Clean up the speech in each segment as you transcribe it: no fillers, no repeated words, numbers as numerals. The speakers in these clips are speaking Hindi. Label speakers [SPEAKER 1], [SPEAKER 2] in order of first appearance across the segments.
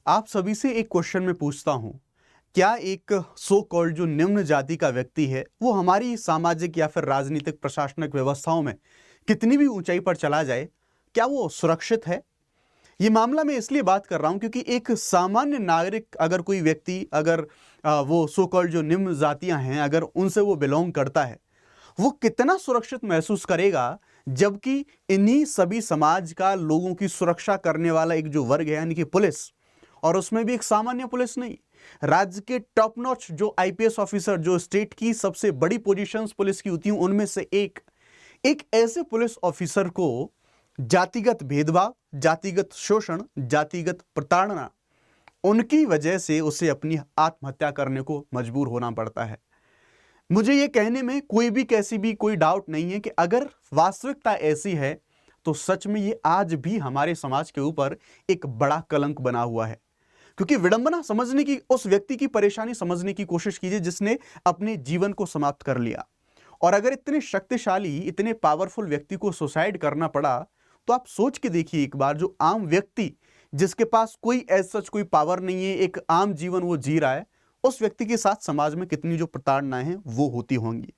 [SPEAKER 1] आप सभी से एक क्वेश्चन मैं पूछता हूं, क्या एक सो कॉल्ड जो निम्न जाति का व्यक्ति है वो हमारी सामाजिक या फिर राजनीतिक प्रशासनिक व्यवस्थाओं में कितनी भी ऊंचाई पर चला जाए, क्या वो सुरक्षित है? ये मामला मैं इसलिए बात कर रहा हूं क्योंकि एक सामान्य नागरिक, अगर कोई व्यक्ति, अगर वो सो कॉल्ड जो निम्न जातियां हैं, अगर उनसे वो बिलोंग करता है, वो कितना सुरक्षित महसूस करेगा, जबकि इन्हीं सभी समाज का लोगों की सुरक्षा करने वाला एक जो वर्ग है यानी कि पुलिस, और उसमें भी एक सामान्य पुलिस नहीं, राज्य के टॉप नॉच जो आईपीएस ऑफिसर, जो स्टेट की सबसे बड़ी पोजीशंस पुलिस की होती हैं उनमें से एक ऐसे पुलिस ऑफिसर को जातिगत भेदभाव, जातिगत शोषण, जातिगत प्रताड़ना, उनकी वजह से उसे अपनी आत्महत्या करने को मजबूर होना पड़ता है। मुझे यह कहने में कोई भी कैसी भी कोई डाउट नहीं है कि अगर वास्तविकता ऐसी है तो सच में ये आज भी हमारे समाज के ऊपर एक बड़ा कलंक बना हुआ है। क्योंकि विडंबना समझने की, उस व्यक्ति की परेशानी समझने की कोशिश कीजिए जिसने अपने जीवन को समाप्त कर लिया। और अगर इतने शक्तिशाली, इतने पावरफुल व्यक्ति को सुसाइड करना पड़ा, तो आप सोच के देखिए एक बार, जो आम व्यक्ति जिसके पास कोई सच कोई पावर नहीं है, एक आम जीवन वो जी रहा है, उस व्यक्ति के साथ समाज में कितनी जो प्रताड़नाएं हैं वो होती होंगी।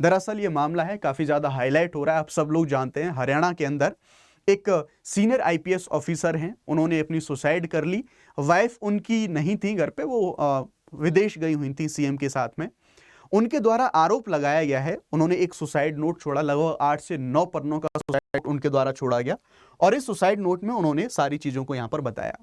[SPEAKER 1] दरअसल ये मामला है, काफी ज्यादा हाईलाइट हो रहा है। आप सब लोग जानते हैं, हरियाणा के अंदर एक सीनियर आईपीएस ऑफिसर हैं, उन्होंने अपनी सुसाइड कर ली। वाइफ उनकी नहीं थी घर पे, वो विदेश गई हुई थी सीएम के साथ में। उनके द्वारा आरोप लगाया गया है, उन्होंने एक सुसाइड नोट छोड़ा, लगभग 8 से 9 पन्नों का सुसाइड उनके द्वारा छोड़ा गया। और इस सुसाइड नोट में उन्होंने सारी चीजों को यहां पर बताया।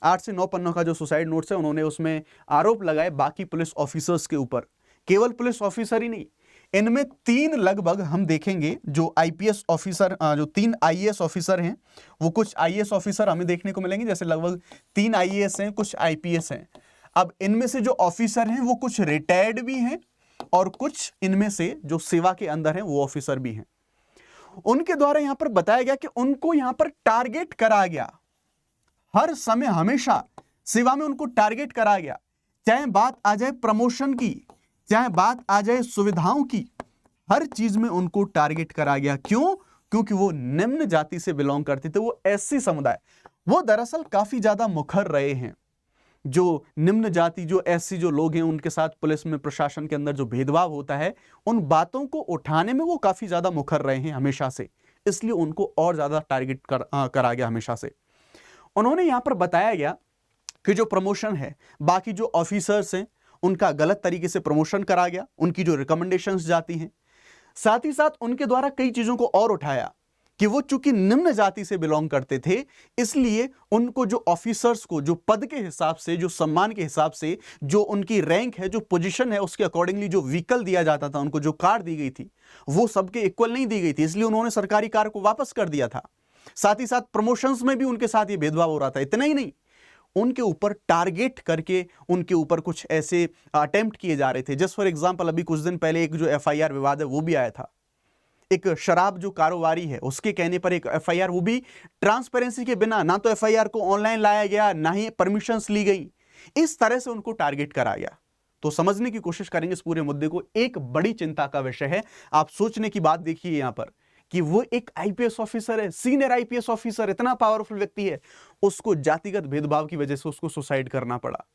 [SPEAKER 1] 8 से 9 पन्नों का जो सुसाइड नोट है, उन्होंने उसमें आरोप लगाए बाकी पुलिस ऑफिसर्स के ऊपर। केवल पुलिस ऑफिसर ही नहीं, इनमें 3 लगभग हम देखेंगे जो आईपीएस ऑफिसर, जो 3 आईएएस ऑफिसर हैं, वो कुछ आईएएस ऑफिसर हमें देखने को मिलेंगे, जैसे लगभग 3 आईएएस हैं, कुछ आईपीएस हैं। अब इनमें से जो ऑफिसर हैं वो कुछ रिटायर्ड भी हैं और कुछ इनमें से जो सेवा के अंदर हैं वो ऑफिसर भी हैं। उनके द्वारा यहां पर बताया गया कि उनको यहां पर टारगेट करा गया, हर समय हमेशा सेवा में उनको टारगेट करा गया। चाहे बात आ जाए प्रमोशन की, चाहे बात आ जाए सुविधाओं की, हर चीज में उनको टारगेट करा गया। क्यों? क्योंकि वो निम्न जाति से बिलोंग करते थे, वो एससी समुदाय। वो दरअसल काफी ज्यादा मुखर रहे हैं। जो निम्न जाति, जो एससी जो लोग हैं, उनके साथ पुलिस में, प्रशासन के अंदर जो भेदभाव होता है, उन बातों को उठाने में वो काफी ज्यादा मुखर रहे हैं हमेशा से, इसलिए उनको और ज्यादा टारगेट करा गया हमेशा से। उन्होंने यहां पर बताया गया कि जो प्रमोशन है, बाकी जो ऑफिसर्स हैं उनका गलत तरीके से प्रमोशन करा गया, उनकी जो रिकमेंडेशंस जाती हैं। साथ ही साथ उनके द्वारा कई चीजों को और उठाया कि वो चूंकि निम्न जाति से बिलोंग करते थे, इसलिए उनको जो ऑफिसर्स को जो पद के हिसाब से, जो सम्मान के हिसाब से, जो उनकी रैंक है, जो पोजीशन है, उसके अकॉर्डिंगली जो व्हीकल दिया जाता था, उनको जो कार दी गई थी, वो सबके इक्वल नहीं दी गई थी, इसलिए उन्होंने सरकारी कार को वापस कर दिया था। साथ ही साथ प्रमोशंस में भी उनके साथ ये भेदभाव हो रहा था। इतना ही नहीं, उनके ऊपर टारगेट करके उनके ऊपर कुछ ऐसे अटेम्प्ट किए जा रहे थे। जस्ट फॉर एग्जांपल, अभी कुछ दिन पहले एक जो एफआईआर विवाद है वो भी आया था। एक शराब जो कारोबारी है उसके कहने पर एक एफआईआर, वो भी ट्रांसपेरेंसी के बिना, ना तो एफआईआर को ऑनलाइन लाया गया, ना ही परमिशंस ली गई, इस तरह से उनको टारगेट करा गया। तो समझने की कोशिश करेंगे इस पूरे मुद्दे को। एक बड़ी चिंता का विषय है। आप सोचने की बात देखिए यहां पर कि वो एक आईपीएस ऑफिसर है, सीनियर आईपीएस ऑफिसर, इतना पावरफुल व्यक्ति है, उसको जातिगत भेदभाव की वजह से उसको सुसाइड करना पड़ा।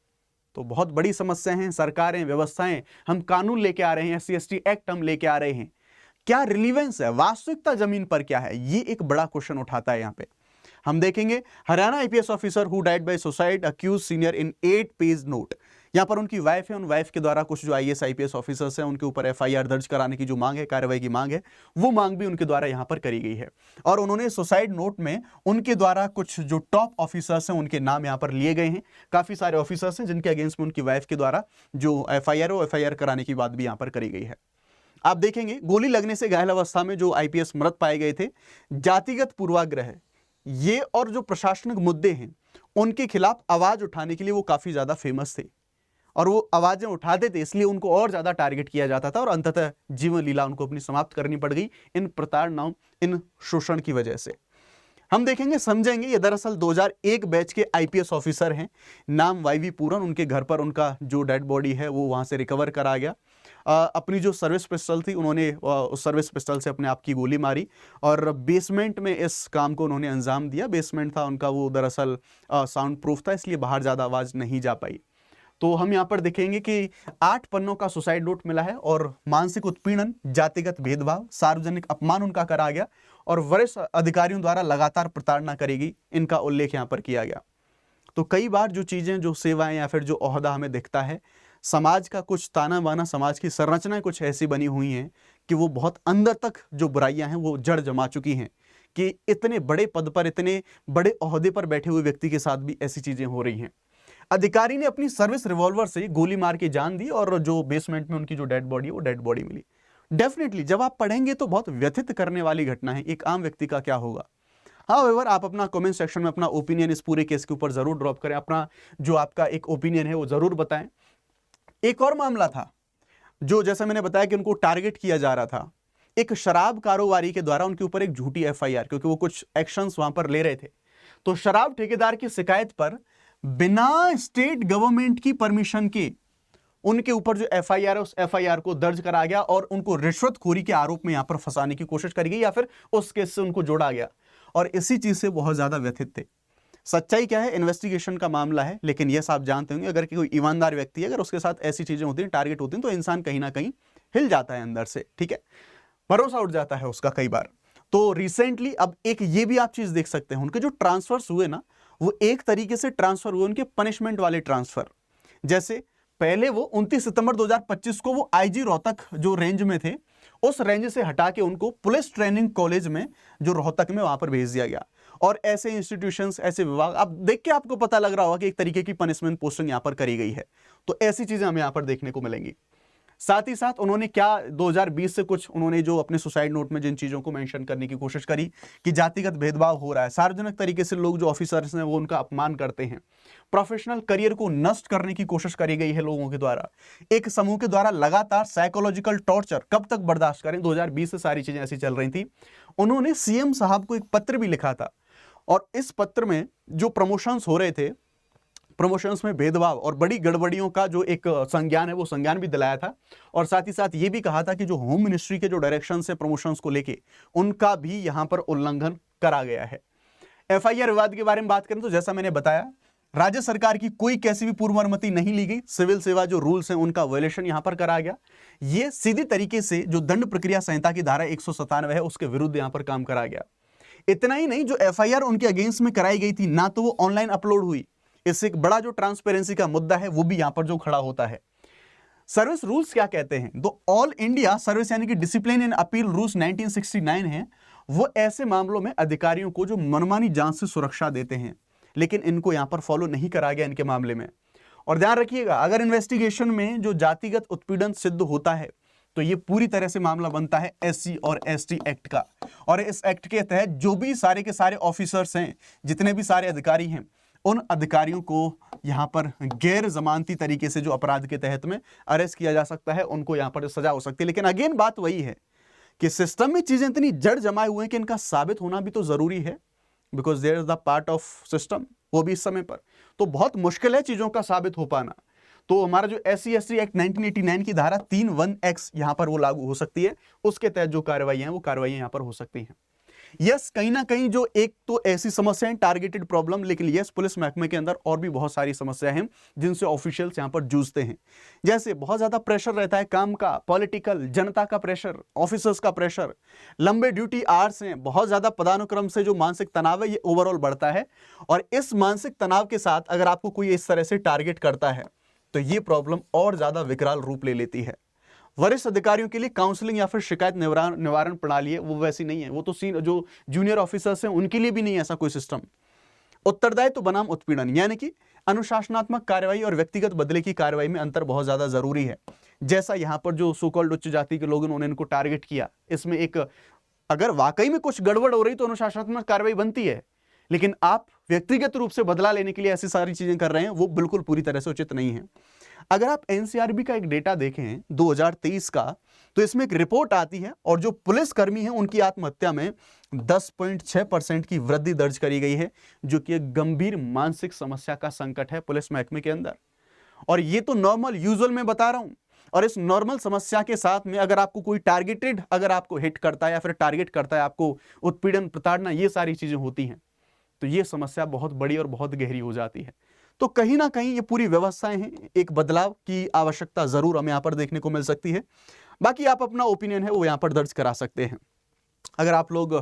[SPEAKER 1] तो बहुत बड़ी समस्या है। सरकारें, व्यवस्थाएं, हम कानून लेके आ रहे हैं, एससी एसटी एक्ट हम लेके आ रहे हैं, क्या रिलीवेंस है, वास्तविकता जमीन पर क्या है, ये एक बड़ा क्वेश्चन उठाता है। यहां पे हम देखेंगे Haryana IPS officer who died by suicide accuse senior in 8 page note. यहां पर उनकी वाइफ है, उन वाइफ के द्वारा कुछ जो आईएएस आईपीएस ऑफिसर्स हैं उनके ऊपर एफआईआर दर्ज कराने की जो मांग है, कार्रवाई की मांग है, वो मांग भी उनके द्वारा यहां पर करी गई है। और उन्होंने सुसाइड नोट में उनके द्वारा कुछ जो टॉप ऑफिसर्स हैं उनके नाम यहां पर लिए गए हैं। काफी सारे ऑफिसर्स हैं जिनके अगेंस्ट में उनकी वाइफ के द्वारा जो एफआईआर कराने की बात भी यहां पर करी गई है। आप देखेंगे गोली लगने से घायल अवस्था में जो आईपीएस मृत पाए गए थे, जातिगत पूर्वाग्रह, ये और जो प्रशासनिक मुद्दे हैं उनके खिलाफ आवाज उठाने के लिए वो काफी ज्यादा फेमस थे और वो आवाजें उठाते थे, इसलिए उनको और ज्यादा टारगेट किया जाता था और अंततः जीवन लीला उनको अपनी समाप्त करनी पड़ गई इन प्रताड़नाओं, इन शोषण की वजह से। हम देखेंगे, समझेंगे, ये दरअसल 2001 बैच के आईपीएस ऑफिसर हैं, नाम वाईवी पूरन। उनके घर पर उनका जो डेड बॉडी है वो वहां से रिकवर करा गया। अपनी जो सर्विस पिस्टल थी उन्होंने उस सर्विस पिस्टल से अपने आप की गोली मारी और बेसमेंट में इस काम को उन्होंने अंजाम दिया। बेसमेंट था उनका, वो दरअसल साउंड प्रूफ था, इसलिए बाहर ज़्यादा आवाज़ नहीं जा पाई। तो हम यहाँ पर देखेंगे कि 8 पन्नों का सुसाइड नोट मिला है और मानसिक उत्पीड़न, जातिगत भेदभाव, सार्वजनिक अपमान उनका करा गया और वरिष्ठ अधिकारियों द्वारा लगातार प्रताड़ना करेगी, इनका उल्लेख यहाँ पर किया गया। तो कई बार जो चीज़ें, जो सेवाएं या फिर जो ओहदा हमें दिखता है, समाज का कुछ ताना बाना, समाज की संरचनाएं कुछ ऐसी बनी हुई हैं कि वो बहुत अंदर तक जो बुराइयां हैं वो जड़ जमा चुकी हैं कि इतने बड़े पद पर, इतने बड़े ओहदे पर बैठे हुए व्यक्ति के साथ भी ऐसी चीज़ें हो रही हैं। अधिकारी ने अपनी सर्विस रिवॉल्वर से गोली मार के जान दी और जो बेसमेंट में उनकी जो डेड बॉडी है वो डेड बॉडी मिली। डेफिनेटली जब आप पढ़ेंगे तो बहुत व्यथित करने वाली घटना है। एक आम व्यक्ति का क्या होगा। हाउएवर आप अपना कमेंट सेक्शन में अपना ओपिनियन इस पूरे केस के ऊपर जरूर ड्रॉप करें, अपना जो आपका एक ओपिनियन है वो जरूर बताएं। एक और मामला था जो, जैसा मैंने बताया कि उनको टारगेट किया जा रहा था, एक शराब कारोबारी के द्वारा उनके ऊपर एक झूठी एफआईआर, क्योंकि वो कुछ एक्शंस वहां पर ले रहे थे। तो शराब ठेकेदार की शिकायत पर बिना स्टेट गवर्नमेंट की परमिशन के उनके ऊपर जो एफआईआर है उस एफआईआर को दर्ज करा गया और उनको रिश्वतखोरी के आरोप में यहां पर फंसाने की कोशिश करी गई या फिर उस केस से उनको जोड़ा गया और इसी चीज से बहुत ज्यादा व्यथित थे। सच्चाई क्या है, इन्वेस्टिगेशन का मामला है, लेकिन यह आप जानते होंगे अगर कोई ईमानदार व्यक्ति है, अगर उसके साथ ऐसी चीजें होती हैं, टारगेट होती हैं, तो इंसान कहीं ना कहीं हिल जाता है अंदर से, ठीक है, भरोसा उठ जाता है उसका कई बार। तो रिसेंटली अब एक ये भी आप चीज देख सकते हैं, उनके जो ट्रांसफर्स हुए ना, वो एक तरीके से ट्रांसफर हुए उनके पनिशमेंट वाले ट्रांसफर। जैसे पहले वो 29 सितंबर 2025 को वो आईजी रोहतक जो रेंज में थे, उस रेंज से हटा के उनको पुलिस ट्रेनिंग कॉलेज में जो रोहतक में वहां पर भेज दिया गया। और ऐसे इंस्टीट्यूशंस, ऐसे विभाग, आप देख के आपको पता लग रहा होगा कि एक तरीके की पनिशमेंट पोस्टिंग यहां पर करी गई है। तो ऐसी चीजें हमें यहां पर देखने को मिलेंगी। साथ ही साथ उन्होंने क्या 2020 से कुछ उन्होंने जो अपने सुसाइड नोट में जिन चीजों को मेंशन करने की कोशिश करी कि जातिगत भेदभाव हो रहा है, सार्वजनिक तरीके से लोग जो ऑफिसर्स हैं वो उनका अपमान करते हैं, प्रोफेशनल करियर को नष्ट करने की कोशिश करी गई है लोगों के द्वारा, एक समूह के द्वारा लगातार साइकोलॉजिकल टॉर्चर कब तक बर्दाश्त करें, 2020 से सारी चीजें ऐसी चल रही थी। उन्होंने सीएम साहब को एक पत्र भी लिखा था और इस पत्र में जो प्रमोशंस हो रहे थे, प्रमोशंस में भेदभाव और बड़ी गड़बड़ियों का जो एक संज्ञान है वो संज्ञान भी दिलाया था। और साथ ही साथ ये भी कहा था कि जो होम मिनिस्ट्री के जो डायरेक्शन है प्रमोशंस को लेके, उनका भी यहां पर उल्लंघन करा गया है। एफआईआर विवाद के बारे में बात करें तो जैसा मैंने बताया, राज्य सरकार की कोई कैसी भी पूर्व अनुमति नहीं ली गई, सिविल सेवा जो रूल्स हैं उनका वायलेशन यहां पर करा गया। ये सीधी तरीके से जो दंड प्रक्रिया संहिता की धारा 197 है उसके विरुद्ध यहां पर काम करा गया। इतना ही नहीं, जो एफआईआर उनके अगेंस्ट में कराई गई थी ना तो वो ऑनलाइन अपलोड हुई, इससे एक बड़ा जो ट्रांसपेरेंसी का मुद्दा है वो भी यहां पर जो खड़ा होता है। सर्विस रूल्स क्या कहते हैं, तो ऑल इंडिया सर्विस यानी कि डिसिप्लिन एंड अपील रूल्स 1969 हैं, वो ऐसे मामलों में अधिकारियों को जो मनमानी जांच से सुरक्षा देते हैं, लेकिन इनको यहां पर फॉलो नहीं करा गया इनके मामले में। और ध्यान रखिएगा, अगर इन्वेस्टिगेशन में जो जातिगत उत्पीड़न सिद्ध होता है तो ये पूरी तरह से मामला बनता है एससी और एसटी एक्ट का, और इस एक्ट के तहत जो भी सारे के सारे ऑफिसर्स हैं, जितने भी सारे अधिकारी हैं, उन अधिकारियों को यहां पर गैर जमानती तरीके से जो अपराध के तहत में अरेस्ट किया जा सकता है, उनको यहां पर सजा हो सकती है। लेकिन अगेन बात वही है कि सिस्टम में चीजें इतनी जड़ जमाए हुए हैं कि इनका साबित होना भी तो जरूरी है, because there is the part of system, वो भी इस समय पर तो बहुत मुश्किल है चीजों का साबित हो पाना। तो हमारा जो SC ST एक्ट 1989 की धारा 3(1)(x यहां पर वो लागू हो सकती है, उसके तहत जो कार्रवाई हैं वो कार्रवाई यहां पर हो सकती हैं। यस, कहीं ना कहीं जो एक तो ऐसी समस्या है टारगेटेड प्रॉब्लम, लेकिन यस पुलिस महकमे के अंदर और भी बहुत सारी समस्याएं हैं जिनसे ऑफिशियल्स यहां पर जूझते हैं। जैसे बहुत ज्यादा प्रेशर रहता है काम का, पॉलिटिकल, जनता का प्रेशर, ऑफिसर्स का प्रेशर, लंबे ड्यूटी आवर्स हैं, बहुत ज्यादा पदानुक्रम से जो मानसिक तनाव है ये ओवरऑल बढ़ता है। और इस मानसिक तनाव के साथ अगर आपको कोई इस तरह से टारगेट करता है तो ये प्रॉब्लम और ज्यादा विकराल रूप ले लेती है। वरिष्ठ अधिकारियों के लिए काउंसलिंग या फिर शिकायत निवारण प्रणाली है वो वैसी नहीं है, वो तो जो जूनियर ऑफिसर्स हैं उनके लिए भी नहीं है ऐसा कोई सिस्टम। उत्तरदायित्व बनाम उत्पीड़न, यानी कि अनुशासनात्मक कार्रवाई और व्यक्तिगत बदले की कार्रवाई में अंतर बहुत ज्यादा जरूरी है। जैसा यहां पर जो सो कॉल्ड उच्च जाति के लोग उन्होंने इनको टारगेट किया, इसमें एक अगर वाकई में कुछ गड़बड़ हो रही तो अनुशासनात्मक कार्रवाई बनती है, लेकिन आप व्यक्तिगत रूप से बदला लेने के लिए ऐसी सारी चीजें कर रहे हैं, वो बिल्कुल पूरी तरह से उचित नहीं है। अगर आप एनसीआरबी का एक डेटा देखें 2023 का, तो इसमें एक रिपोर्ट आती है और जो पुलिसकर्मी हैं उनकी आत्महत्या में 10.6% की वृद्धि दर्ज करी गई है, जो कि एक गंभीर मानसिक समस्या का संकट है पुलिस महकमे के अंदर। और ये तो नॉर्मल यूजुअल में बता रहा हूं, और इस नॉर्मल समस्या के साथ में अगर आपको कोई टारगेटेड अगर आपको हिट करता है या फिर टारगेट करता है, आपको उत्पीड़न, प्रताड़ना, ये सारी चीजें होती हैं, तो ये समस्या बहुत बड़ी और बहुत गहरी हो जाती है। तो कहीं ना कहीं ये पूरी व्यवस्थाएं हैं, एक बदलाव की आवश्यकता जरूर हमें यहाँ पर देखने को मिल सकती है। बाकी आप अपना ओपिनियन है वो यहाँ पर दर्ज करा सकते हैं। अगर आप लोग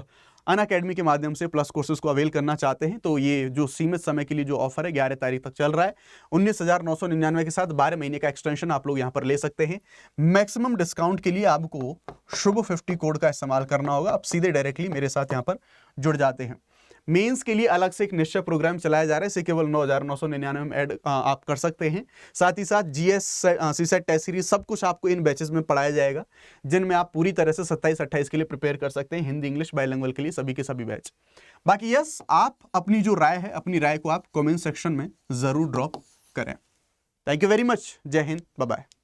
[SPEAKER 1] अनअकैडमी के माध्यम से प्लस कोर्सेज को अवेल करना चाहते हैं तो ये जो सीमित समय के लिए जो ऑफर है 11 तारीख तक चल रहा है, 19,999 के साथ 12 महीने का एक्सटेंशन आप लोग यहाँ पर ले सकते हैं। मैक्सिमम डिस्काउंट के लिए आपको शुभ 50 कोड का इस्तेमाल करना होगा। आप सीधे डायरेक्टली मेरे साथ यहाँ पर जुड़ जाते हैं। मेंस के लिए अलग से एक निश्चय प्रोग्राम चलाया जा रहा है, इसे केवल 9,999 में ऐड आप कर सकते हैं। साथ ही साथ जीएस, सीसेट टेस्ट सीरीज सब कुछ आपको इन बैचेस में पढ़ाया जाएगा, जिनमें आप पूरी तरह से 27-28 के लिए प्रिपेयर कर सकते हैं, हिंदी इंग्लिश बाइलिंगुअल के लिए सभी के सभी बैच। बाकी यस, आप अपनी जो राय है, अपनी राय को आप कमेंट सेक्शन में जरूर ड्रॉप करें। Thank you very much. जय हिंद, बाय बाय।